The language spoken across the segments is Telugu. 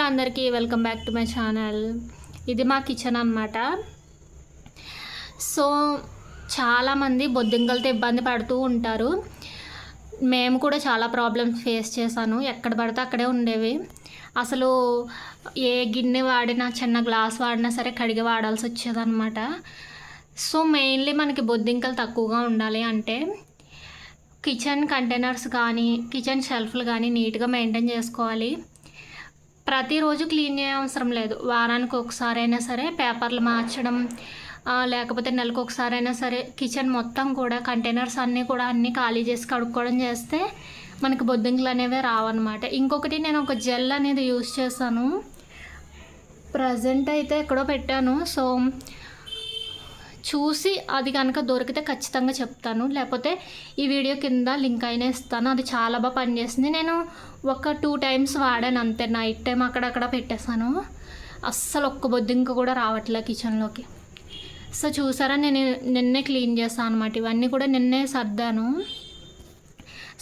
హలో అందరికీ welcome back to my channel. ఇది మా కిచెన్ అన్నమాట. సో చాలామంది బొద్దింకలతో ఇబ్బంది పడుతూ ఉంటారు. మేము కూడా చాలా ప్రాబ్లమ్స్ ఫేస్ చేశాను. ఎక్కడ పడితే అక్కడే ఉండేవి. అసలు ఏ గిన్నె వాడినా, చిన్న గ్లాస్ వాడినా సరే కడిగి వాడాల్సి వచ్చేదన్నమాట. సో మెయిన్లీ మనకి బొద్దింకలు తక్కువగా ఉండాలి అంటే కిచెన్ కంటైనర్స్ కానీ, కిచెన్ షెల్ఫ్లు కానీ నీట్గా మెయింటైన్ చేసుకోవాలి. ప్రతిరోజు క్లీన్ చేయవసరం లేదు. వారానికి ఒకసారి అయినా సరే పేపర్లు మార్చడం, లేకపోతే నెలకు ఒకసారి అయినా సరే కిచెన్ మొత్తం కూడా కంటైనర్స్ అన్నీ ఖాళీ చేసి కడుక్కోవడం చేస్తే మనకి బొద్దింకలు అనేవి రావన్నమాట. ఇంకొకటి నేను ఒక జెల్ అనేది యూస్ చేశాను. ప్రజెంట్ అయితే ఎక్కడో పెట్టాను. సో చూసి అది కనుక దొరికితే ఖచ్చితంగా చెప్తాను, లేకపోతే ఈ వీడియో కింద లింక్ అయినా ఇస్తాను. అది చాలా బాగా పనిచేసింది. నేను ఒక 2 టైమ్స్ వాడాను అంతే. నైట్ టైం అక్కడక్కడ పెట్టేశాను. అస్సలు ఒక్క బొద్దింక కూడా రావట్లే కిచెన్లోకి. సో చూసారా, నేను నిన్నే క్లీన్ చేస్తాను అనమాట. ఇవన్నీ కూడా నిన్నే సర్దాను.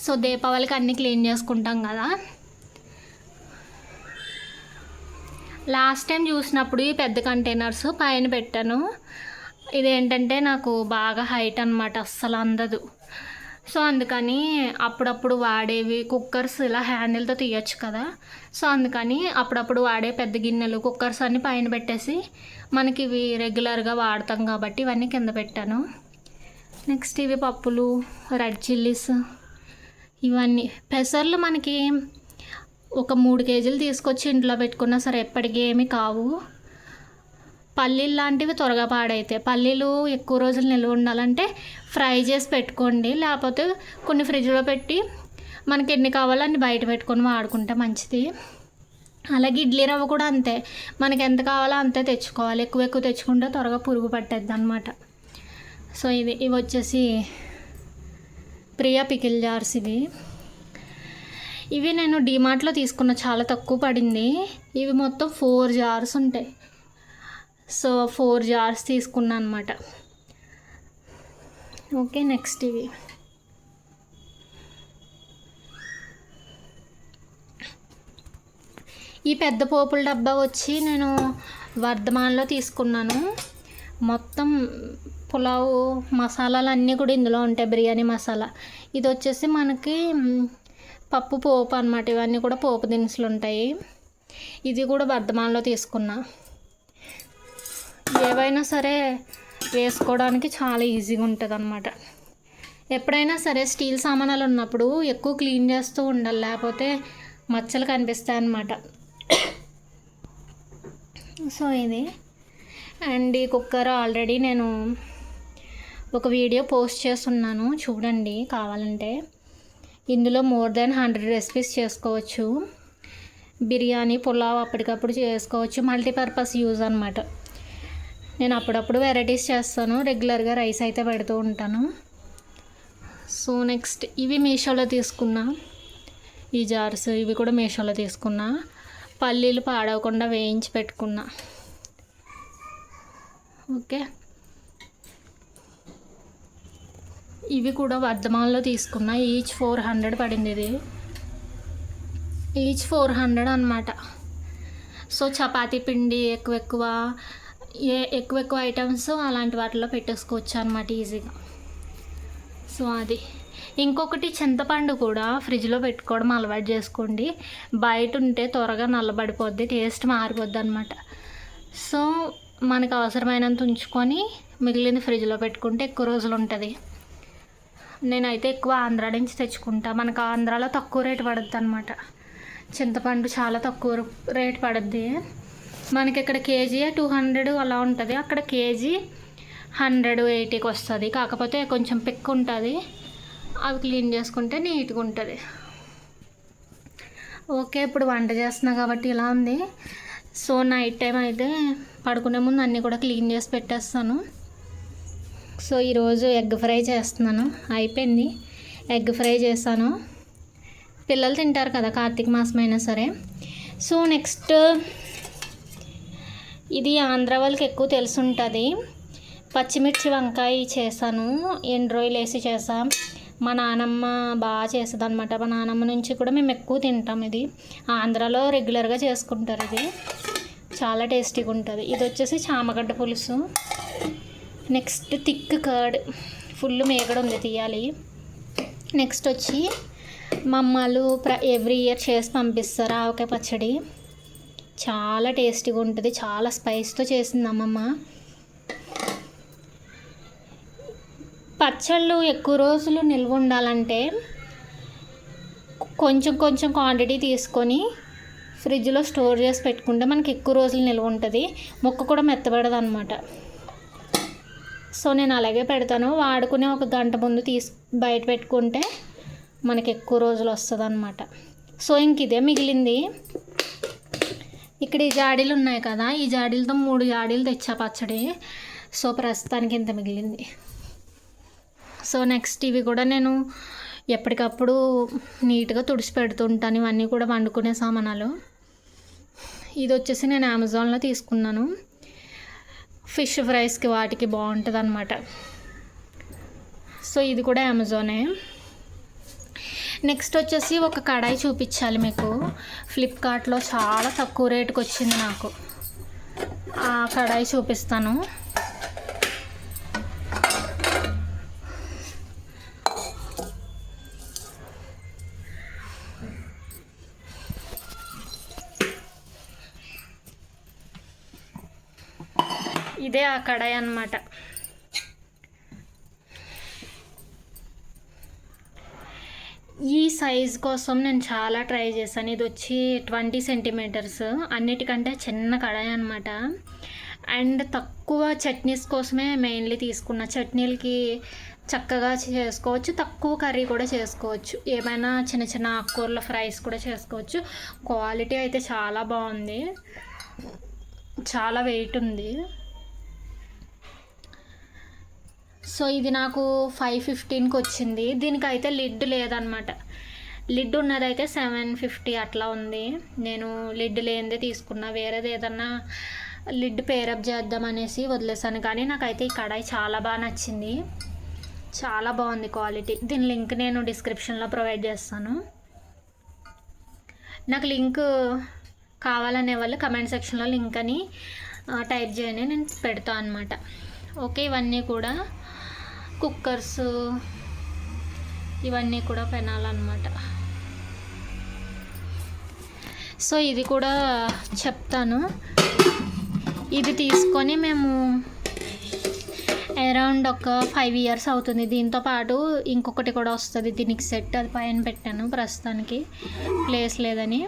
సో దీపావళికి అన్నీ క్లీన్ చేసుకుంటాం కదా. లాస్ట్ టైం చూసినప్పుడు ఈ పెద్ద కంటైనర్స్ పైన పెట్టాను. ఇదేంటంటే నాకు బాగా హైట్ అనమాట, అస్సలు అందదు. సో అందుకని అప్పుడప్పుడు వాడేవి కుక్కర్స్ ఇలా హ్యాండిల్తో తీయచ్చు కదా. సో అందుకని అప్పుడప్పుడు వాడే పెద్ద గిన్నెలు, కుక్కర్స్ అన్నీ పైన పెట్టేసి మనకి ఇవి రెగ్యులర్గా వాడతాం కాబట్టి ఇవన్నీ కింద పెట్టాను. నెక్స్ట్ ఇవి పప్పులు, రెడ్ చిల్లీస్, ఇవన్నీ పెసర్లు మనకి ఒక 3 కేజీలు తీసుకొచ్చి ఇంట్లో పెట్టుకున్నా సరే ఎప్పటికీ ఏమీ కావు. పల్లీలు లాంటివి త్వరగా పాడైతాయి. పల్లీలు ఎక్కువ రోజులు నిల్వ ఉండాలంటే ఫ్రై చేసి పెట్టుకోండి, లేకపోతే కొన్ని ఫ్రిడ్జ్లో పెట్టి మనకి ఎన్ని కావాలో అన్ని బయట పెట్టుకొని వాడుకుంటే మంచిది. అలాగే ఇడ్లీ రవ్వ కూడా అంతే, మనకి ఎంత కావాలో అంతే తెచ్చుకోవాలి. ఎక్కువ తెచ్చుకుంటే త్వరగా పురుగు పట్టేద్ది అనమాట. సో ఇవి వచ్చేసి ప్రియా పికిల్ జార్స్. ఇవి నేను డీమార్ట్లో తీసుకున్న, చాలా తక్కువ పడింది. ఇవి మొత్తం 4 జార్స్ ఉంటాయి. సో 4 జార్స్ తీసుకున్నాను అనమాట. ఓకే, నెక్స్ట్ ఈ పెద్ద పోపుల డబ్బా వచ్చి నేను వర్ధమాన్లో తీసుకున్నాను. మొత్తం పులావ్ మసాలాలు అన్నీ కూడా ఇందులో ఉంటాయి, బిర్యానీ మసాలా. ఇది వచ్చేసి మనకి పప్పు పోపు అనమాట. ఇవన్నీ కూడా పోపు దినుసులు ఉంటాయి. ఇది కూడా వర్ధమాన్లో తీసుకున్నా. ఏవైనా సరే వేసుకోవడానికి చాలా ఈజీగా ఉంటుంది అన్నమాట. ఎప్పుడైనా సరే స్టీల్ సామానాలు ఉన్నప్పుడు ఎక్కువ క్లీన్ చేస్తూ ఉండాలి, లేకపోతే మచ్చలు కనిపిస్తాయి అన్నమాట. సో ఇది అండ్ ఈ కుక్కర్ ఆల్రెడీ నేను ఒక వీడియో పోస్ట్ చేస్తున్నాను, చూడండి కావాలంటే. ఇందులో మోర్ దెన్ 100 రెసిపీస్ చేసుకోవచ్చు. బిర్యానీ, పులావ్ అప్పటికప్పుడు చేసుకోవచ్చు. మల్టీపర్పస్ యూజ్ అనమాట. నేను అప్పుడప్పుడు వెరైటీస్ చేస్తాను, రెగ్యులర్గా రైస్ అయితే పెడుతూ ఉంటాను. సో నెక్స్ట్ ఇవి మీషోలో తీసుకున్నా ఈ జార్స్. ఇవి కూడా మీషోలో తీసుకున్నా. పల్లీలు పాడవకుండా వేయించి పెట్టుకున్నా. ఓకే, ఇవి కూడా వర్ధమాన్లో తీసుకున్నా. ఈచ్ 400 పడింది. ఇది ఈచ్ 400 అనమాట. సో చపాతీ పిండి ఎక్కువ ఐటమ్స్ అలాంటి వాటిలో పెట్టేసుకోవచ్చు అనమాట ఈజీగా. సో అది ఇంకొకటి, చింతపండు కూడా ఫ్రిడ్జ్లో పెట్టుకోవడం అలవాటు చేసుకోండి. బయట ఉంటే త్వరగా నల్లబడిపోద్ది, టేస్ట్ మారిపోద్ది అనమాట. సో మనకు అవసరమైనంత ఉంచుకొని మిగిలిన ఫ్రిడ్జ్లో పెట్టుకుంటే ఎక్కువ రోజులు ఉంటుంది. నేనైతే ఎక్కువ ఆంధ్రా నుంచి తెచ్చుకుంటా. మనకు ఆంధ్రాలో తక్కువ రేటు పడుద్ది అనమాట. చింతపండు చాలా తక్కువ రేటు పడుద్ది. మనకి ఇక్కడ కేజీ 200 అలా ఉంటుంది, అక్కడ కేజీ 180కి వస్తుంది. కాకపోతే కొంచెం పిక్ ఉంటుంది. అవి క్లీన్ చేసుకుంటే నీట్గా ఉంటుంది. ఓకే, ఇప్పుడు వంట చేస్తున్నా కాబట్టి ఇలా ఉంది. సో నైట్ టైం అయితే పడుకునే ముందు అన్నీ కూడా క్లీన్ చేసి పెట్టేస్తాను. సో ఈరోజు ఎగ్ ఫ్రై చేస్తున్నాను. అయిపోయింది, ఎగ్ ఫ్రై చేశాను. పిల్లలు తింటారు కదా, కార్తీక మాసం అయినా సరే. సో నెక్స్ట్ ఇది ఆంధ్ర వాళ్ళకి ఎక్కువ తెలుసుంటుంది. పచ్చిమిర్చి వంకాయ చేశాను, ఎండు రొయ్యలు వేసి చేసాం. మా నానమ్మ బాగా చేస్తుంది అనమాట. మా నానమ్మ నుంచి కూడా మేము ఎక్కువ తింటాం. ఇది ఆంధ్రాలో రెగ్యులర్గా చేసుకుంటారు. ఇది చాలా టేస్టీగా ఉంటుంది. ఇది వచ్చేసి చామగడ్డ పులుసు. నెక్స్ట్ థిక్ కర్డ్, ఫుల్ మేగడ ఉంది, తీయాలి. నెక్స్ట్ వచ్చి మా అమ్మలు ఎవ్రీ ఇయర్ చేసి పంపిస్తారు ఆవకాయ పచ్చడి. చాలా టేస్టీగా ఉంటుంది, చాలా స్పైస్తో చేసింది అమ్మమ్మ. పచ్చళ్ళు ఎక్కువ రోజులు నిల్వ ఉండాలంటే కొంచెం కొంచెం క్వాంటిటీ తీసుకొని ఫ్రిడ్జ్లో స్టోర్ చేసి పెట్టుకుంటే మనకి ఎక్కువ రోజులు నిల్వ ఉంటుంది. ముక్క కూడా మెత్తబడదు అనమాట. సో నేను అలాగే పెడతాను. వాడుకునే ఒక గంట ముందు బయట పెట్టుకుంటే మనకి ఎక్కువ రోజులు వస్తుంది అనమాట. సో ఇంక ఇదే మిగిలింది. ఇక్కడ ఈ జాడీలు ఉన్నాయి కదా, ఈ జాడీలతో 3 జాడీలు తెచ్చా పచ్చడి. సో ప్రస్తుతానికి ఇంత మిగిలింది. సో నెక్స్ట్ ఇవి కూడా నేను ఎప్పటికప్పుడు నీట్గా తుడిచి పెడుతుంటాను. ఇవన్నీ కూడా వండుకునే సామానాలు. ఇది వచ్చేసి నేను అమెజాన్లో తీసుకున్నాను. ఫిష్ ఫ్రైస్కి వాటికి బాగుంటుంది అనమాట. సో ఇది కూడా అమెజానే. నెక్స్ట్ వచ్చేసి ఒక కడాయి చూపించాలి మీకు. ఫ్లిప్కార్ట్లో చాలా తక్కువ రేటుకి వచ్చింది నాకు. ఆ కడాయి చూపిస్తాను. ఇదే ఆ కడాయి అన్నమాట. ఈ సైజ్ కోసం నేను చాలా ట్రై చేశాను. ఇది వచ్చి 20 సెంటీమీటర్స్, అన్నిటికంటే చిన్న కడాయి అనమాట. అండ్ తక్కువ చట్నీస్ కోసమే మెయిన్లీ తీసుకున్న. చట్నీలకి చక్కగా చేసుకోవచ్చు, తక్కువ కర్రీ కూడా చేసుకోవచ్చు, ఏమైనా చిన్న చిన్న ఆకుకూరల ఫ్రైస్ కూడా చేసుకోవచ్చు. క్వాలిటీ అయితే చాలా బాగుంది, చాలా వెయిట్ ఉంది. సో ఇది నాకు 515కి వచ్చింది. దీనికైతే లిడ్ లేదనమాట. లిడ్ ఉన్నదైతే 750 అట్లా ఉంది. నేను లిడ్ లేనిదే తీసుకున్నా. వేరేది ఏదన్నా లిడ్ పేరప్ చేద్దామనేసి వదిలేసాను. కానీ నాకైతే ఈ కడాయి చాలా బాగా నచ్చింది, చాలా బాగుంది క్వాలిటీ. దీని లింక్ నేను డిస్క్రిప్షన్లో ప్రొవైడ్ చేస్తాను. నాకు లింక్ కావాలనే వాళ్ళు కమెంట్ సెక్షన్లో లింక్ అని టైప్ చేయండి, నేను పెడతాను అనమాట. ఓకే, ఇవన్నీ కూడా కుక్కర్స్, ఇవన్నీ కూడా పెనాలన్నమాట. సో ఇది కూడా చెప్తాను. ఇది తీసుకొని మేము అరౌండ్ ఒక 5 years అవుతుంది. దీంతో పాటు ఇంకొకటి కూడా వస్తుంది దీనికి సెట్, అది పైన పెట్టాను, ప్రస్తుతానికి ప్లేస్ లేదని.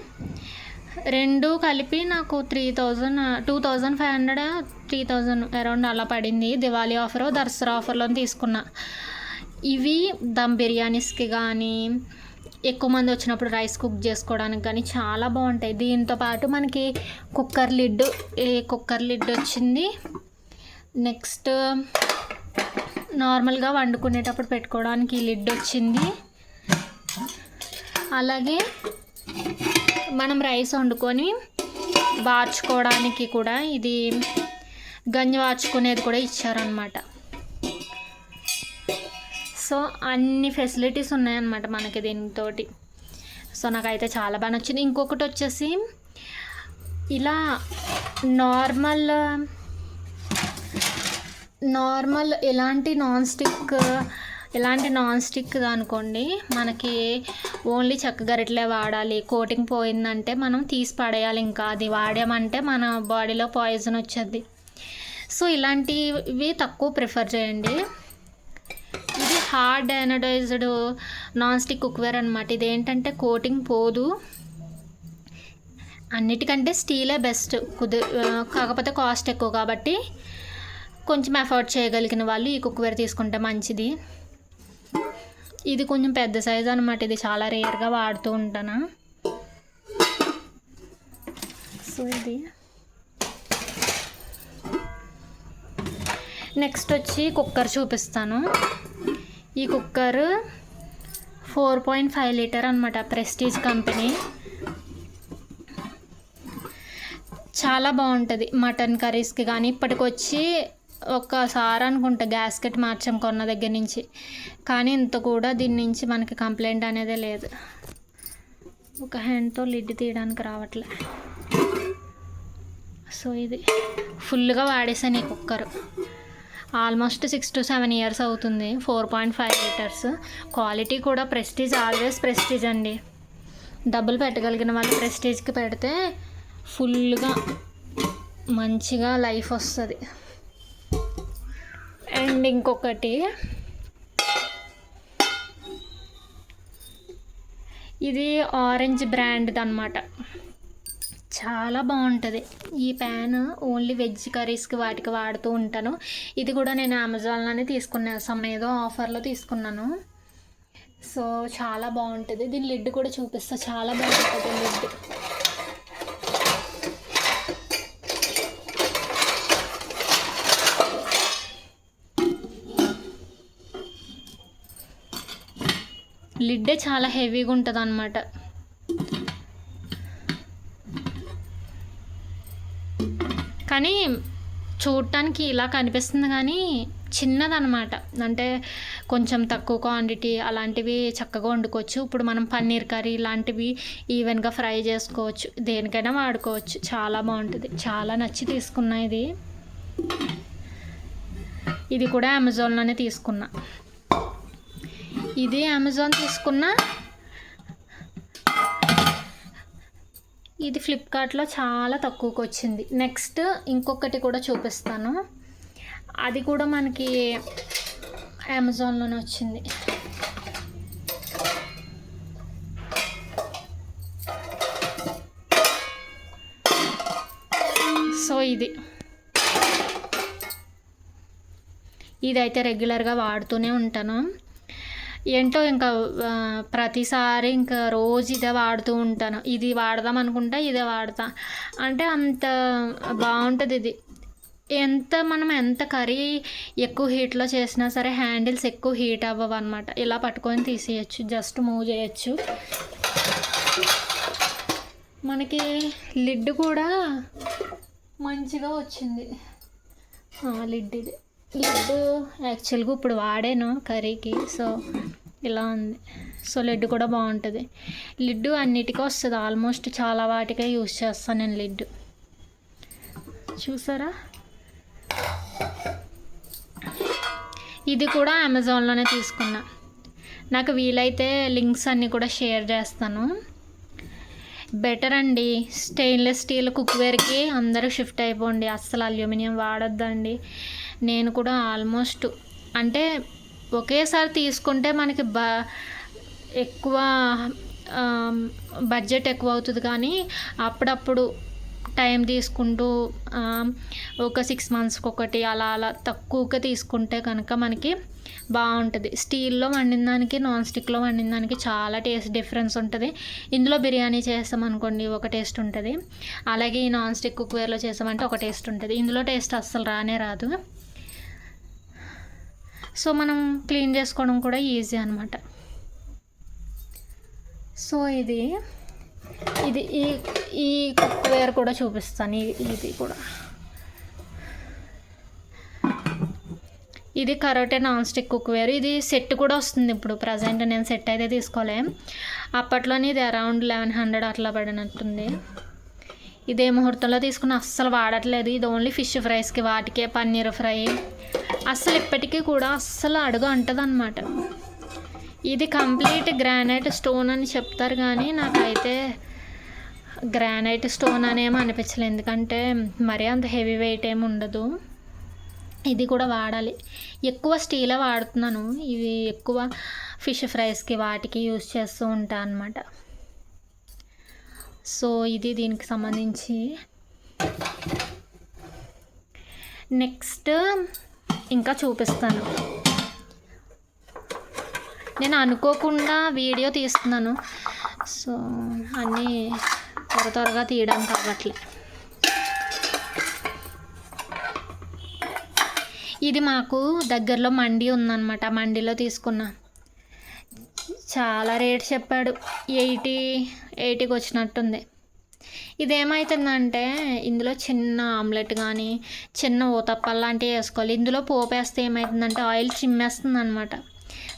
రెండు కలిపి నాకు 2500 3000 అరౌండ్ అలా పడింది. దివాళీ ఆఫర్, దసరా ఆఫర్లో తీసుకున్నా. ఇవి దమ్ బిర్యానీస్కి కానీ, ఎక్కువ మంది వచ్చినప్పుడు రైస్ కుక్ చేసుకోవడానికి కానీ చాలా బాగుంటాయి. దీంతో పాటు మనకి కుక్కర్ లిడ్ వచ్చింది. నెక్స్ట్ నార్మల్గా వండుకునేటప్పుడు పెట్టుకోవడానికి లిడ్ వచ్చింది. అలాగే మనం రైస్ వండుకొని వార్చుకోవడానికి కూడా ఇది గంజి వార్చుకునేది కూడా ఇచ్చారనమాట. సో అన్ని ఫెసిలిటీస్ ఉన్నాయన్నమాట మనకి దీనితో. సో నాకైతే చాలా బాగా నచ్చింది. ఇంకొకటి వచ్చేసి ఇలా నార్మల్ ఎలాంటి నాన్ స్టిక్ అనుకోండి, మనకి ఓన్లీ చెక్క గరిటలే వాడాలి. కోటింగ్ పోయిందంటే మనం తీసి పడేయాలి. ఇంకా అది వాడామంటే మన బాడీలో పాయిజన్ వచ్చేది. సో ఇలాంటివి తక్కువ ప్రిఫర్ చేయండి. ఇది హార్డ్ అనడైజ్డ్ నాన్ స్టిక్ కుక్వేర్ అనమాట. ఇదేంటంటే కోటింగ్ పోదు. అన్నిటికంటే స్టీలే బెస్ట్, కాకపోతే కాస్ట్ ఎక్కువ కాబట్టి కొంచెం ఎఫర్ట్ చేయగలిగిన వాళ్ళు ఈ కుక్వేర్ తీసుకుంటే మంచిది. ఇది కొంచెం పెద్ద సైజ్ అనమాట. ఇది చాలా రేర్గా వాడుతూ ఉంటాను. సో ఇది నెక్స్ట్ వచ్చి కుక్కర్ చూపిస్తాను. ఈ కుక్కర్ 4.5 లీటర్ అనమాట, ప్రెస్టీజ్ కంపెనీ. చాలా బాగుంటుంది మటన్ కర్రీస్కి కానీ. ఇప్పటికొచ్చి ఒక్కసారి అనుకుంటా గ్యాస్కెట్ మార్చాం కొన్న దగ్గర నుంచి, కానీ ఇంత కూడా దీని నుంచి మనకి కంప్లైంట్ అనేదే లేదు. ఒక హ్యాండ్తో లిడ్ తీయడానికి రావట్లే. సో ఇది ఫుల్గా వాడేసాను ఈ కుక్కర్. ఆల్మోస్ట్ 6 to 7 years అవుతుంది. 4.5 liters. క్వాలిటీ కూడా ప్రెస్టీజ్, ఆల్వేస్ ప్రెస్టీజ్ అండి. డబ్బులు పెట్టగలిగిన వాళ్ళు ప్రెస్టీజ్కి పెడితే ఫుల్గా మంచిగా లైఫ్ వస్తుంది. అండ్ ఇంకొకటి, ఇది ఆరెంజ్ బ్రాండ్ది అనమాట. చాలా బాగుంటుంది ఈ ప్యాన్. ఓన్లీ వెజ్ కర్రీస్కి వాటికి వాడుతూ ఉంటాను. ఇది కూడా నేను అమెజాన్లోనే తీసుకున్నాను, ఏదో ఆఫర్లో తీసుకున్నాను. సో చాలా బాగుంటుంది. దీని లిడ్ కూడా చూపిస్తా, చాలా బాగుంటుంది లిడ్. లిడ్డే చాలా హెవీగా ఉంటుంది అన్నమాట. కానీ చూడటానికి ఇలా కనిపిస్తుంది కానీ చిన్నదనమాట. అంటే కొంచెం తక్కువ క్వాంటిటీ అలాంటివి చక్కగా వండుకోవచ్చు. ఇప్పుడు మనం పన్నీర్ కర్రీ ఇలాంటివి ఈవెన్గా ఫ్రై చేసుకోవచ్చు, దేనికైనా వాడుకోవచ్చు. చాలా బాగుంటుంది. చాలా నచ్చి తీసుకున్నా ఇది. ఇది కూడా అమెజాన్లోనే తీసుకున్నా. ఇది అమెజాన్ తీసుకున్నా, ఇది ఫ్లిప్కార్ట్లో చాలా తక్కువకి వచ్చింది. నెక్స్ట్ ఇంకొకటి కూడా చూపిస్తాను, అది కూడా మనకి అమెజాన్లోనే వచ్చింది. సో ఇదైతే రెగ్యులర్గా వాడుతూనే ఉంటాను. ఏంటో ఇంకా ప్రతిసారి ఇంకా రోజు ఇదే వాడుతూ ఉంటాను. ఇది వాడదాం అనుకుంటా ఇదే వాడతా. అంటే అంత బాగుంటుంది ఇది. మనం ఎంత కర్రీ ఎక్కువ హీట్లో చేసినా సరే హ్యాండిల్స్ ఎక్కువ హీట్ అవ్వవు అనమాట. ఇలా పట్టుకొని తీసేయచ్చు, జస్ట్ మూవ్ చేయొచ్చు. మనకి లిడ్ కూడా మంచిగా వచ్చింది. లిడ్ ఇది. లిడ్ యాక్చువల్గా ఇప్పుడు వాడాను కర్రీకి, సో ఇలా ఉంది. సో లిడ్ కూడా బాగుంటుంది. లిడ్ అన్నిటికీ వస్తుంది ఆల్మోస్ట్, చాలా వాటికే యూజ్ చేస్తాను నేను లిడ్. చూసారా, ఇది కూడా అమెజాన్లోనే తీసుకున్నా. నాకు వీలైతే లింక్స్ అన్నీ కూడా షేర్ చేస్తాను. బెటర్ అండి. స్టెయిన్లెస్ స్టీల్ కుక్వేర్కి అందరూ షిఫ్ట్ అయిపోండి. అస్సలు అల్యూమినియం వాడొద్దండి. నేను కూడా ఆల్మోస్ట్ అంటే ఒకేసారి తీసుకుంటే మనకి ఎక్కువ బడ్జెట్ ఎక్కువ అవుతుంది, కానీ అప్పుడప్పుడు టైం తీసుకుంటూ ఒక 6 monthsకి ఒకటి అలా తక్కువగా తీసుకుంటే కనుక మనకి బాగుంటుంది. స్టీల్లో వండిన దానికి నాన్ స్టిక్లో వండిన దానికి చాలా టేస్ట్ డిఫరెన్స్ ఉంటుంది. ఇందులో బిర్యానీ చేస్తామనుకోండి ఒక టేస్ట్ ఉంటుంది, అలాగే ఈ నాన్ స్టిక్ కుక్వేర్లో చేసామంటే ఒక టేస్ట్ ఉంటుంది. ఇందులో టేస్ట్ అస్సలు రాదు. సో మనం క్లీన్ చేసుకోవడం కూడా ఈజీ అనమాట. సో ఇది ఈ కుక్వేర్ కూడా చూపిస్తాను. ఇది కూడా ఇది కరోటే నాన్ స్టిక్ కుక్వేర్. ఇది సెట్ కూడా వస్తుంది ఇప్పుడు. ప్రజెంట్ నేను సెట్ అయితే తీసుకోలే, అప్పట్లోనే ఇది అరౌండ్ 1100 అట్లా పడినట్టుంది. ఇదే ముహూర్తంలో తీసుకుని అస్సలు వాడట్లేదు. ఇది ఓన్లీ ఫిష్ ఫ్రైస్కి వాటికే, పన్నీర్ ఫ్రై. అస్సలు ఇప్పటికీ కూడా అస్సలు అడుగు అంటది అనమాట. ఇది కంప్లీట్ గ్రానైట్ స్టోన్ అని చెప్తారు, కానీ నాకైతే గ్రానైట్ స్టోన్ అనేమో అనిపించలేదు. ఎందుకంటే మరీ అంత హెవీ వెయిట్ ఏమి ఉండదు. ఇది కూడా వాడాలి. ఎక్కువ స్టీలే వాడుతున్నాను. ఇది ఎక్కువ ఫిష్ ఫ్రైస్కి వాటికి యూజ్ చేస్తూ ఉంటాను అన్నమాట. సో ఇది దీనికి సంబంధించి. నెక్స్ట్ ఇంకా చూపిస్తాను. నేను అనుకోకుండా వీడియో తీస్తున్నాను, సో అన్నీ త్వరగా తీయడానికి అవ్వట్లే. ఇది మాకు దగ్గరలో మండి ఉందన్నమాట. ఆ మండిలో తీసుకున్నా. చాలా రేట్ చెప్పాడు. 80కి వచ్చినట్టుంది. ఇదేమవుతుందంటే ఇందులో చిన్న ఆమ్లెట్ కానీ చిన్న ఊతప్పాలు లాంటివి వేసుకోవాలి. ఇందులో పోపు వేస్తే ఏమవుతుందంటే ఆయిల్ చిమ్మేస్తుంది అనమాట.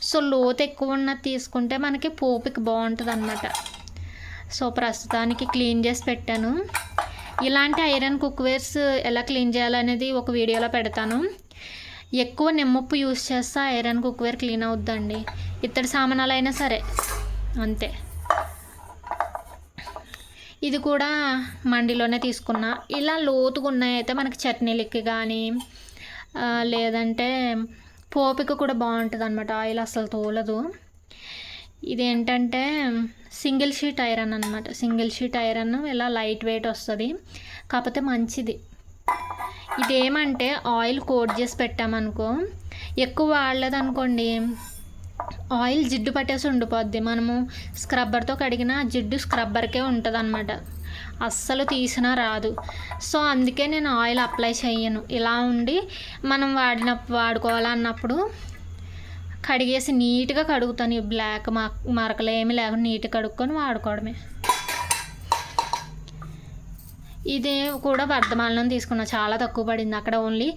సో లోతు ఎక్కువ ఉన్నది తీసుకుంటే మనకి పోపుకి బాగుంటుంది అనమాట. సో ప్రస్తుతానికి క్లీన్ చేసి పెట్టాను. ఇలాంటి ఐరన్ కుక్వేర్స్ ఎలా క్లీన్ చేయాలనేది ఒక వీడియోలో పెడతాను. ఎక్కువ నిమ్మప్పు యూస్ చేస్తే ఐరన్ కుక్వేర్ క్లీన్ అవుద్దండి. ఇత్తడి సామానాలు అయినా సరే అంతే. ఇది కూడా మండిలోనే తీసుకున్నా. ఇలా లోతుగా ఉన్నాయైతే మనకి చట్నీలకి కానీ లేదంటే పోపుకి కూడా బాగుంటుంది అనమాట. ఆయిల్ అసలు తోలదు. ఇదేంటంటే సింగిల్ షీట్ ఐరన్ అనమాట. సింగిల్ షీట్ ఐరన్ ఇలా లైట్ వెయిట్ వస్తుంది, కాకపోతే మంచిది. ఇదేమంటే ఆయిల్ కోట్ చేసి పెట్టామనుకో, ఎక్కువ వాడలేదనుకోండి ఆయిల్ జిడ్డు పట్టేసి ఉండిపోద్ది. మనము స్క్రబ్బర్తో కడిగిన జిడ్డు స్క్రబ్బర్కే ఉంటుంది అనమాట, అస్సలు తీసినా రాదు. సో అందుకే నేను ఆయిల్ అప్లై చేయను. ఇలా ఉండి మనం వాడుకోవాలన్నప్పుడు కడిగేసి నీట్గా కడుగుతాను. ఈ బ్లాక్ మరకలు ఏమి లేకుండా నీట్గా కడుక్కొని వాడుకోవడమే. ఇది కూడా వర్ధమానంలో తీసుకున్నా, చాలా తక్కువ పడింది. అక్కడ ఓన్లీ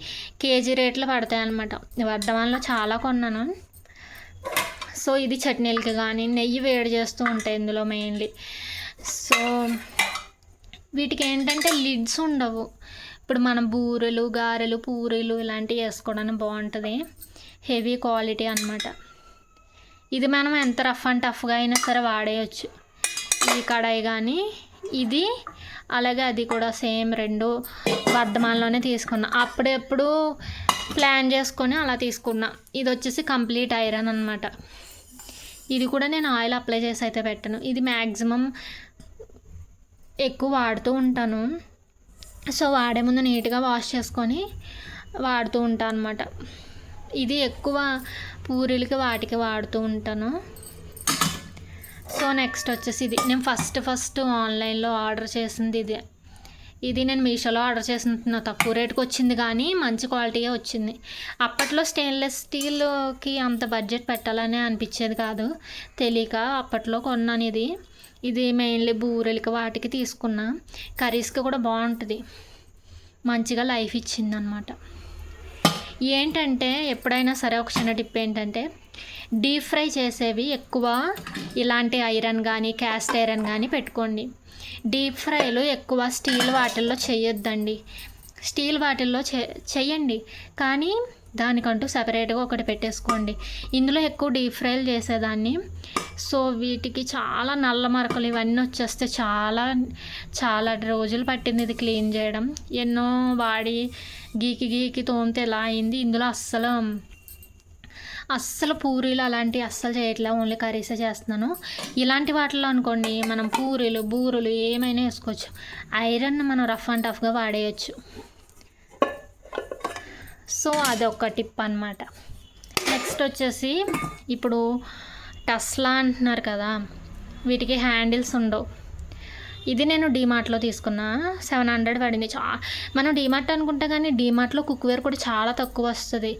కేజీ రేట్లు పడతాయి అన్నమాట. వర్ధమానంలో చాలా కొన్నాను. సో ఇది చట్నీలకి కానీ నెయ్యి వేడి చేస్తూ ఉంటాయి ఇందులో మెయిన్లీ. సో వీటికి ఏంటంటే లిడ్స్ ఉండవు. ఇప్పుడు మనం బూరెలు, గారెలు, పూరీలు ఇలాంటివి వేసుకోవడానికి బాగుంటుంది. హెవీ క్వాలిటీ అన్నమాట. ఇది మనం ఎంత రఫ్ అండ్ టఫ్గా అయినా సరే వాడేయచ్చు. ఈ కడాయి కానీ ఇది అలాగే అది కూడా సేమ్ రెండు వర్ధమానంలోనే తీసుకున్నా. అప్పుడెప్పుడు ప్లాన్ చేసుకొని అలా తీసుకున్నా. ఇది వచ్చేసి కంప్లీట్ ఐరన్ అనమాట. ఇది కూడా నేను ఆయిల్ అప్లై చేసి అయితే పెట్టను. ఇది మ్యాక్సిమం ఎక్కువ వాడుతూ ఉంటాను. సో వాడే ముందు నీట్గా వాష్ చేసుకొని వాడుతూ ఉంటాను అనమాట. ఇది ఎక్కువ పూరీలకి వాటికి వాడుతూ ఉంటాను. సో నెక్స్ట్ వచ్చేసి ఇది నేను ఫస్ట్ ఆన్లైన్లో ఆర్డర్ చేసింది ఇదే. ఇది నేను మీషోలో ఆర్డర్ చేసిన తక్కువ రేటుకి వచ్చింది కానీ మంచి క్వాలిటీగా వచ్చింది. అప్పట్లో స్టెయిన్లెస్ స్టీల్కి అంత బడ్జెట్ పెట్టాలని అనిపించేది కాదు, తెలియక అప్పట్లో కొన్నాను ఇది. ఇది మెయిన్లీ బూరెలకి వాటికి తీసుకున్నా. కర్రీస్కి కూడా బాగుంటుంది, మంచిగా లైఫ్ ఇచ్చిందనమాట. ఏంటంటే ఎప్పుడైనా సరే ఒక చిన్న టిప్ ఏంటంటే డీప్ ఫ్రై చేసేవి ఎక్కువ ఇలాంటి ఐరన్ కానీ క్యాస్ట్ ఐరన్ కానీ పెట్టుకోండి. డీప్ ఫ్రైలు ఎక్కువ స్టీల్ వాటిల్లో చేయొద్దండి. స్టీల్ వాటిల్లో చేయండి కానీ దానికంటూ సపరేట్గా ఒకటి పెట్టేసుకోండి. ఇందులో ఎక్కువ డీప్ ఫ్రైలు చేసేదాన్ని. సో వీటికి చాలా నల్ల మరకలు ఇవన్నీ వచ్చేస్తే చాలా రోజులు పట్టింది ఇది క్లీన్ చేయడం. ఎన్నో వాడి గీకి తోమితే ఎలా అయింది. ఇందులో అస్సలు పూరీలు అలాంటివి అస్సలు చేయట్లే, ఓన్లీ కర్రీసే చేస్తున్నాను. ఇలాంటి వాటిల్లో అనుకోండి మనం పూరీలు బూరెలు ఏమైనా వేసుకోవచ్చు. ఐరన్ మనం రఫ్ అండ్ టఫ్గా వాడేయచ్చు. సో అదొక టిప్ అన్నమాట. నెక్స్ట్ వచ్చేసి ఇప్పుడు టస్లా అంటున్నారు కదా, వీటికి హ్యాండిల్స్ ఉండవు. ఇది నేను డీమార్ట్లో తీసుకున్నా. 700 పడింది. మనం డీమార్ట్ అనుకుంటా కానీ డీమార్ట్లో కుక్వేర్ కూడా చాలా తక్కువ వస్తుంది.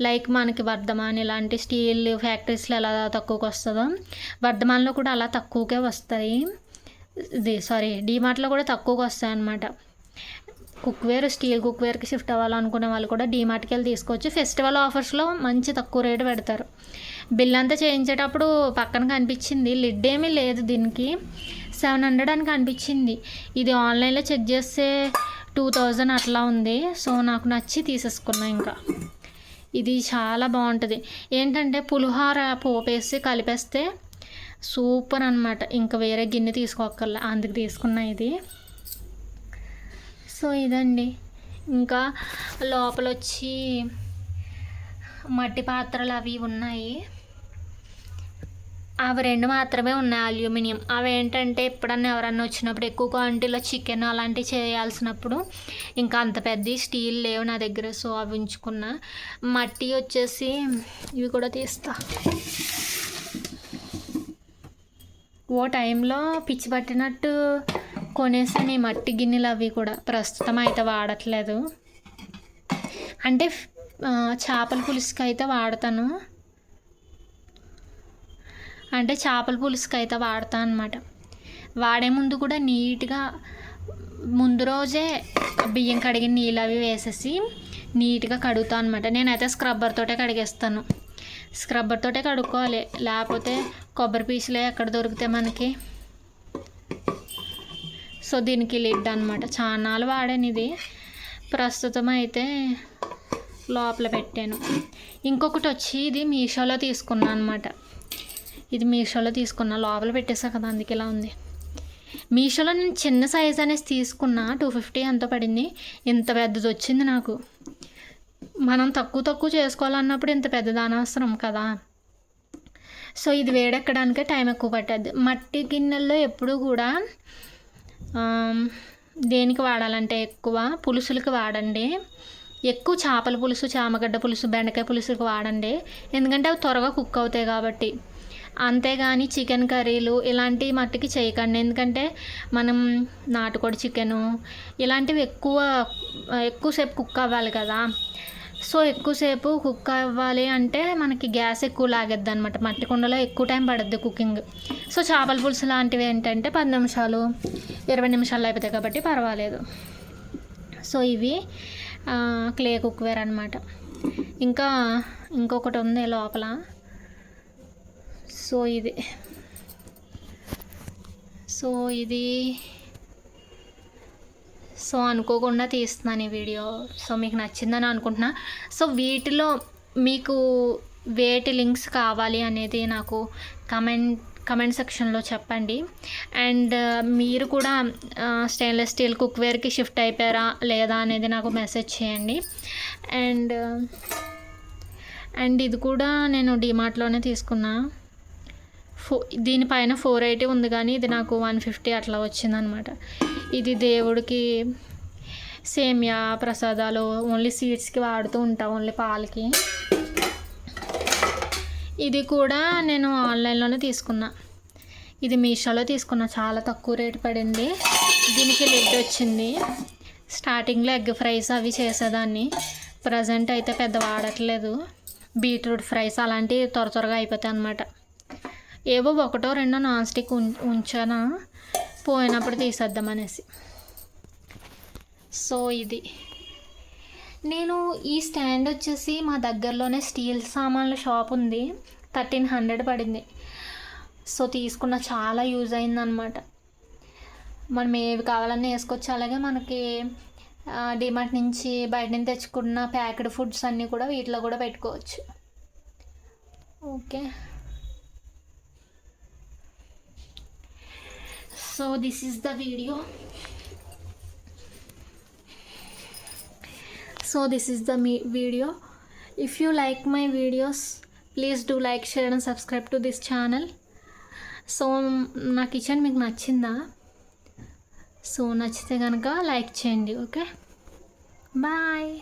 లైక్ మనకి వర్ధమాన్ ఇలాంటి స్టీల్ ఫ్యాక్టరీస్లో ఎలా తక్కువకి వస్తుందో వర్ధమాన్లో కూడా అలా తక్కువకే వస్తాయి. డీమార్ట్లో కూడా తక్కువకి వస్తాయి అన్నమాట. కుక్వేర్ స్టీల్ కుక్వేర్కి షిఫ్ట్ అవ్వాలనుకునే వాళ్ళు కూడా డీమార్ట్కి వెళ్ళి తీసుకోవచ్చు. ఫెస్టివల్ ఆఫర్స్లో మంచి తక్కువ రేటు పెడతారు. బిల్ అంతా చేయించేటప్పుడు పక్కన కనిపించింది, లిడ్ ఏమీ లేదు దీనికి, 700 అని కనిపించింది. ఇది ఆన్లైన్లో చెక్ చేస్తే 2000 అట్లా ఉంది. సో నాకు నచ్చి తీసేసుకున్నా. ఇంకా ఇది చాలా బాగుంటుంది. ఏంటంటే పులిహోర పోపేసి కలిపేస్తే సూపర్ అనమాట. ఇంకా వేరే గిన్నె తీసుకోక్కర్లే, అందుకు తీసుకున్నా ఇది. సో ఇదండి. ఇంకా లోపల వచ్చి మట్టి పాత్రలు అవి ఉన్నాయి. అవి 2 మాత్రమే ఉన్నాయి అల్యూమినియం. అవి ఏంటంటే ఎప్పుడన్నా ఎవరన్నా వచ్చినప్పుడు ఎక్కువ క్వాంటిటీలో చికెన్ అలాంటివి చేయాల్సినప్పుడు ఇంకా అంత పెద్ద స్టీల్ లేవు నా దగ్గర, సో అవి ఉంచుకున్నా. మట్టి వచ్చేసి ఇవి కూడా తీస్తా. ఓ టైంలో పిచ్చి పట్టినట్టు కొనేసాను ఈ మట్టి గిన్నెలు. అవి కూడా ప్రస్తుతం అయితే వాడట్లేదు. అంటే చేపల పులుసుకి అయితే వాడతాను. వాడతాను అనమాట. వాడే ముందు కూడా నీట్గా ముందు రోజే బియ్యం కడిగిన నీళ్ళు అవి వేసేసి నీట్గా కడుగుతాను అనమాట. నేనైతే స్క్రబ్బర్ తోటే కడిగేస్తాను. స్క్రబ్బర్ తోటే కడుక్కోవాలి, లేకపోతే కొబ్బరి పీచులే ఎక్కడ దొరికితే మనకి. సో దీనికి లిడ్ అనమాట. చాలాలు వాడాను ఇది, ప్రస్తుతం అయితే లోపల పెట్టాను. ఇంకొకటి వచ్చి ఇది మీషోలో తీసుకున్నాను అనమాట. ఇది మీషోలో తీసుకున్నా, లోపల పెట్టేసా కదా అందుకే ఇలా ఉంది. మీషోలో నేను చిన్న సైజ్ అనేసి తీసుకున్నా, 250 ఎంతో పడింది. ఇంత పెద్దది వచ్చింది నాకు. మనం తక్కువ చేసుకోవాలన్నప్పుడు ఇంత పెద్దది అనవసరం కదా. సో ఇది వేడెక్కడానికే టైం ఎక్కువ పట్టద్ది. మట్టి గిన్నెల్లో ఎప్పుడు కూడా దేనికి వాడాలంటే ఎక్కువ పులుసులకి వాడండి. ఎక్కువ చేపల పులుసు, చామగడ్డ పులుసు, బెండకాయ పులుసుకి వాడండి, ఎందుకంటే అవి త్వరగా కుక్ అవుతాయి కాబట్టి. అంతేగాని చికెన్ కర్రీలు ఇలాంటి మట్టికి చేయకండి, ఎందుకంటే మనం నాటుకోడి చికెను ఇలాంటివి ఎక్కువసేపు కుక్ అవ్వాలి కదా. సో ఎక్కువసేపు కుక్ అవ్వాలి అంటే మనకి గ్యాస్ ఎక్కువ లాగేద్ది అనమాట. మట్టి కుండలో ఎక్కువ టైం పడుద్ది కుకింగ్. సో చేపల పులుసు లాంటివి ఏంటంటే 10 నిమిషాలు 20 నిమిషాలు అయిపోతాయి కాబట్టి పర్వాలేదు. సో ఇవి క్లే కుక్వేర్ అనమాట. ఇంకా ఇంకొకటి ఉంది లోపల. సో ఇది సో అనుకోకుండా తీస్తున్నాను ఈ వీడియో. సో మీకు నచ్చిందని అనుకుంటున్నా. సో వీటిలో మీకు వేటి లింక్స్ కావాలి అనేది నాకు కమెంట్ సెక్షన్లో చెప్పండి. అండ్ మీరు కూడా స్టెయిన్లెస్ స్టీల్ కుక్వేర్కి షిఫ్ట్ అయిపోయారా లేదా అనేది నాకు మెసేజ్ చేయండి. అండ్ ఇది కూడా నేను డిమార్ట్లోనే తీసుకున్నా. దీనిపైన 480 ఉంది, కానీ ఇది నాకు 150 అట్లా వచ్చిందనమాట. ఇది దేవుడికి సేమియా ప్రసాదాలు ఓన్లీ స్వీట్స్కి వాడుతూ ఉంటాం, ఓన్లీ పాలకి. ఇది కూడా నేను ఆన్లైన్లోనే తీసుకున్నా. ఇది మీషోలో తీసుకున్నా, చాలా తక్కువ రేటు పడింది. దీనికి లిడ్ వచ్చింది. స్టార్టింగ్లో ఎగ్ ఫ్రైస్ అవి చేసేదాన్ని, ప్రజెంట్ అయితే పెద్ద వాడట్లేదు. బీట్రూట్ ఫ్రైస్ అలాంటివి త్వరగా అయిపోతాయి అన్నమాట. ఏవో 1-2 నాన్ స్టిక్ ఉంచానా, పోయినప్పుడు తీసేద్దామనేసి. సో ఇది నేను ఈ స్టాండ్ వచ్చేసి మా దగ్గరలోనే స్టీల్ సామాన్ల షాప్ ఉంది, 1300 పడింది. సో తీసుకున్న, చాలా యూజ్ అయిందనమాట. మనం ఏవి కావాలన్నా వేసుకోవచ్చు. అలాగే మనకి డిమార్ట్ నుంచి బయట నుంచి తెచ్చుకున్న ప్యాకెడ్ ఫుడ్స్ అన్నీ కూడా వీటిలో కూడా పెట్టుకోవచ్చు. Okay, so this is the video. If you like my videos, please do like, share and subscribe to this channel. So నా కిచెన్ మీకు నచ్చిందా? సో నచ్చితే కనుక లైక్ చేయండి. Okay, bye.